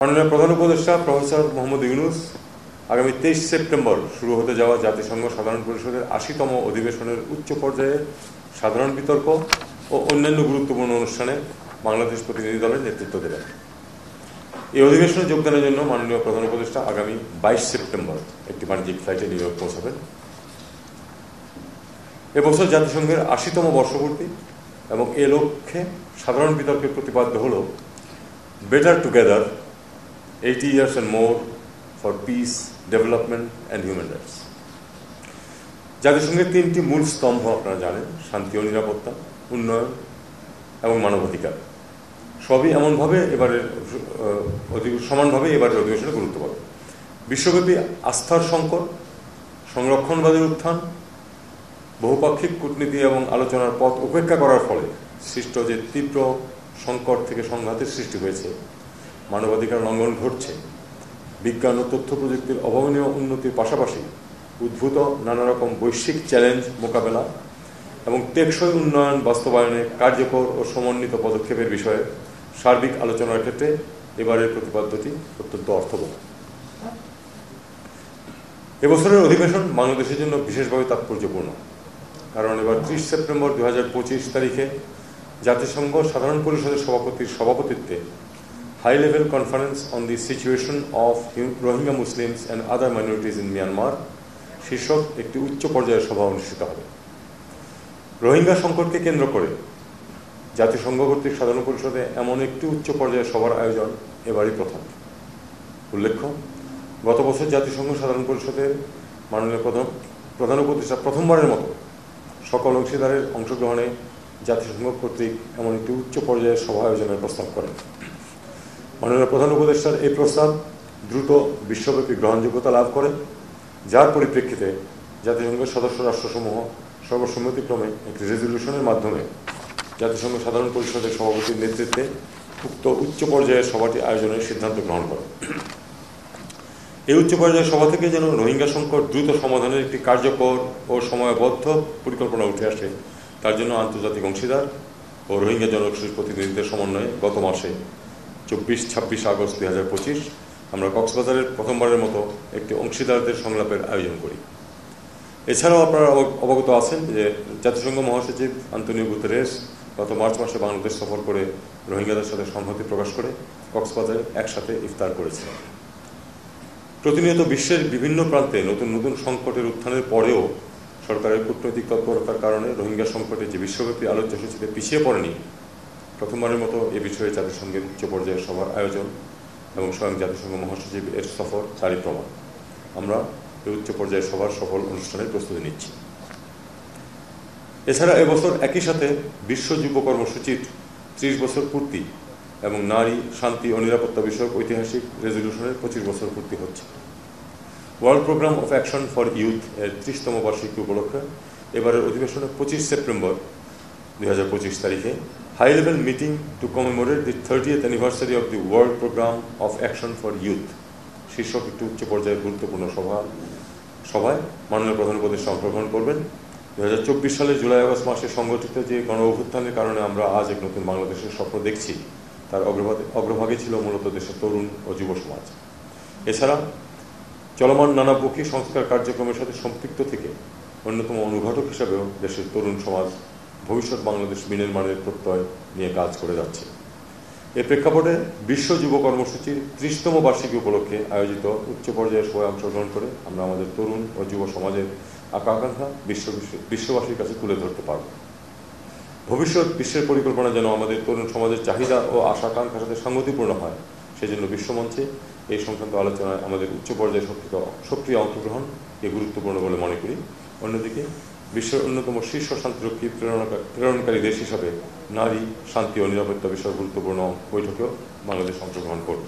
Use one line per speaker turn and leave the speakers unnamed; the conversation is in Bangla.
মাননীয় প্রধান উপদেষ্টা প্রফেসর মোহাম্মদ ইউনূস আগামী 23 সেপ্টেম্বর শুরু হতে যাওয়া জাতিসংঘ সাধারণ পরিষদের ৮০তম অধিবেশনের উচ্চ পর্যায়ে সাধারণ বিতর্ক ও অন্যান্য গুরুত্বপূর্ণ অনুষ্ঠানে বাংলাদেশ প্রতিনিধি দলের নেতৃত্ব দেবেন। এই অধিবেশনে যোগদানের জন্য মাননীয় প্রধান উপদেষ্টা আগামী 22 সেপ্টেম্বর একটি বাণিজ্যিক ফ্লাইটে নিউ ইয়র্ক পৌঁছাবেন। এবছর জাতিসংঘের ৮০তম বর্ষপূর্তি এবং এ লক্ষ্যে সাধারণ বিতর্কের প্রতিপাদ্য হল better together 80 years and more for peace, development and human rights। জাতিসংঘের তিনটি মূল স্তম্ভ আপনারা জানেন: শান্তি ও নিরাপত্তা, উন্নয়ন এবং মানবাধিকার। সবই এমনভাবে সমানভাবে এবারের অধিবেশনে গুরুত্ব পাবে। বিশ্বব্যাপী আস্থার সংকট, সংরক্ষণবাদের উত্থান, বহুপাক্ষিক কূটনীতি এবং আলোচনার পথ উপেক্ষা করার ফলে সৃষ্ট যে তীব্র সংকট থেকে সংঘাতের সৃষ্টি হয়েছে, মানবাধিকার লঙ্ঘন ঘটছে, বিজ্ঞান ও তথ্য প্রযুক্তির অভাবনীয় উন্নতির পাশাপাশি উদ্ভূত নানা রকম বৈশ্বিক চ্যালেঞ্জ মোকাবেলা এবং টেকসই উন্নয়ন বাস্তবায়নে কার্যকর ও সমন্বিত পদক্ষেপের বিষয়ে সার্বিক আলোচনার ক্ষেত্রে এবারের প্রতিপাদ্যটি অত্যন্ত অর্থবহ। এবছরের অধিবেশন বাংলাদেশের জন্য বিশেষভাবে তাৎপর্যপূর্ণ, কারণ এবার 30 সেপ্টেম্বর 2025 তারিখে জাতিসংঘ সাধারণ পরিষদের সভাপতির সভাপতিত্বে High Level Conference on the Situation of Rohingya Muslims and Other Minorities in Myanmar শীর্ষক একটি উচ্চ পর্যায়ের সভা অনুষ্ঠিত হবে। রোহিঙ্গা সংকটকে কেন্দ্র করে জাতিসংঘ কর্তৃক সাধারণ পরিষদে এমন একটি উচ্চ পর্যায়ের সভার আয়োজন এবারই প্রথম। উল্লেখ্য, গত বছর জাতিসংঘ সাধারণ পরিষদের মাননীয় প্রধান উপদেষ্টা প্রথমবারের মতো সকল অংশীদারের অংশগ্রহণে জাতিসংঘ কর্তৃক এমন একটি উচ্চ পর্যায়ের সভা আয়োজনের প্রস্তাব করেন। মাননীয় প্রধান উপদেষ্টার এই প্রস্তাব দ্রুত বিশ্বব্যাপী গ্রহণযোগ্যতা লাভ করে, যার পরিপ্রেক্ষিতে জাতিসংঘের সদস্য রাষ্ট্রসমূহ সর্বসম্মতিক্রমে একটি রেজলিউশনের মাধ্যমে জাতিসংঘ সাধারণ পরিষদের সভাপতির নেতৃত্বে উক্ত উচ্চ পর্যায়ের সভাটি আয়োজনের সিদ্ধান্ত গ্রহণ করে। এই উচ্চ পর্যায়ের সভা থেকে যেন রোহিঙ্গা সংকট দ্রুত সমাধানের একটি কার্যকর ও সময়বদ্ধ পরিকল্পনা উঠে আসে, তার জন্য আন্তর্জাতিক অংশীদার ও রোহিঙ্গা জনগোষ্ঠীর প্রতিনিধিদের সমন্বয়ে গত মাসে 24-26 আগস্ট 2025 আমরা কক্সবাজারের প্রথমবারের মতো একটি অংশীদারদের সংলাপের আয়োজন করি। এছাড়াও আপনারা অবগত আছেন যে জাতিসংঘ মহাসচিব আন্তোনিও গুতেরেস গত মার্চ মাসে বাংলাদেশ সফর করে রোহিঙ্গাদের সাথে সংহতি প্রকাশ করে কক্সবাজারে একসাথে ইফতার করেছিলেন। প্রতিনিয়ত বিশ্বের বিভিন্ন প্রান্তে নতুন নতুন সংকটের উত্থানের পরেও সরকারের কূটনৈতিক তৎপরতার কারণে রোহিঙ্গা সংকটে যে বিশ্বব্যাপী আলোচ্যসূচিতে পিছিয়ে পড়েনি, প্রথমবারের মতো এ বিষয়ে জাতিসংঘের উচ্চ পর্যায়ের সভার আয়োজন এবং স্বয়ং জাতিসংঘ মহাসচিব এর সফর তারই প্রমাণ। আমরা এই উচ্চ পর্যায়ের সভার সফল অনুষ্ঠানের প্রস্তুতি নিচ্ছি। এছাড়া এবছর একই সাথে বিশ্ব যুব কর্মসূচির 30 বছর পূর্তি এবং নারী, শান্তি ও নিরাপত্তা বিষয়ক ঐতিহাসিক রেজলিউশনের 25 বছর পূর্তি হচ্ছে। World programme of action for youth এর 30তম বার্ষিকী উপলক্ষে এবারের অধিবেশনে 25 সেপ্টেম্বর 2025 তারিখে High Level Meeting to commemorate the 30th anniversary of the World Program of Action for Youth শীর্ষক একটি উচ্চ পর্যায়ের গুরুত্বপূর্ণ সভায় মাননীয় প্রধান উপদেষ্টা অংশগ্রহণ করবেন। 2024 সালের জুলাই-আগস্ট মাসে সংগঠিত যে গণ অভ্যুত্থানের কারণে আমরা আজ এক নতুন বাংলাদেশের স্বপ্ন দেখছি, তার অগ্রভাগে ছিল মূলত দেশের তরুণ ও যুব সমাজ। এছাড়া চলমান নানামুখী সংস্কার কার্যক্রমের সাথে সম্পৃক্ত থেকে অন্যতম অনুঘটক হিসাবেও দেশের তরুণ সমাজ ভবিষ্যৎ বাংলাদেশ বিনির্মাণের প্রত্যয় নিয়ে কাজ করে যাচ্ছে। এ প্রেক্ষাপটে বিশ্ব যুব কর্মসূচির 30তম বার্ষিকী উপলক্ষে আয়োজিত উচ্চ পর্যায়ের সভায় অংশগ্রহণ করে আমরা আমাদের তরুণ ও যুব সমাজের আকাঙ্ক্ষা বিশ্ববাসীর কাছে তুলে ধরতে পারব। ভবিষ্যৎ বিশ্বের পরিকল্পনা যেন আমাদের তরুণ সমাজের চাহিদা ও আশাকাঙ্ক্ষার সাথে সঙ্গতিপূর্ণ হয়, সেজন্য বিশ্বমঞ্চে এই সংক্রান্ত আলোচনায় আমাদের উচ্চ পর্যায়ে সক্রিয় অংশগ্রহণ গুরুত্বপূর্ণ বলে মনে করি। অন্যদিকে বিশ্বের অন্যতম শীর্ষ শান্তিরক্ষী প্রেরণকারী দেশ হিসাবে নারী, শান্তি ও নিরাপত্তা বিষয়ে গুরুত্বপূর্ণ বৈঠকেও বাংলাদেশ অংশগ্রহণ করবে।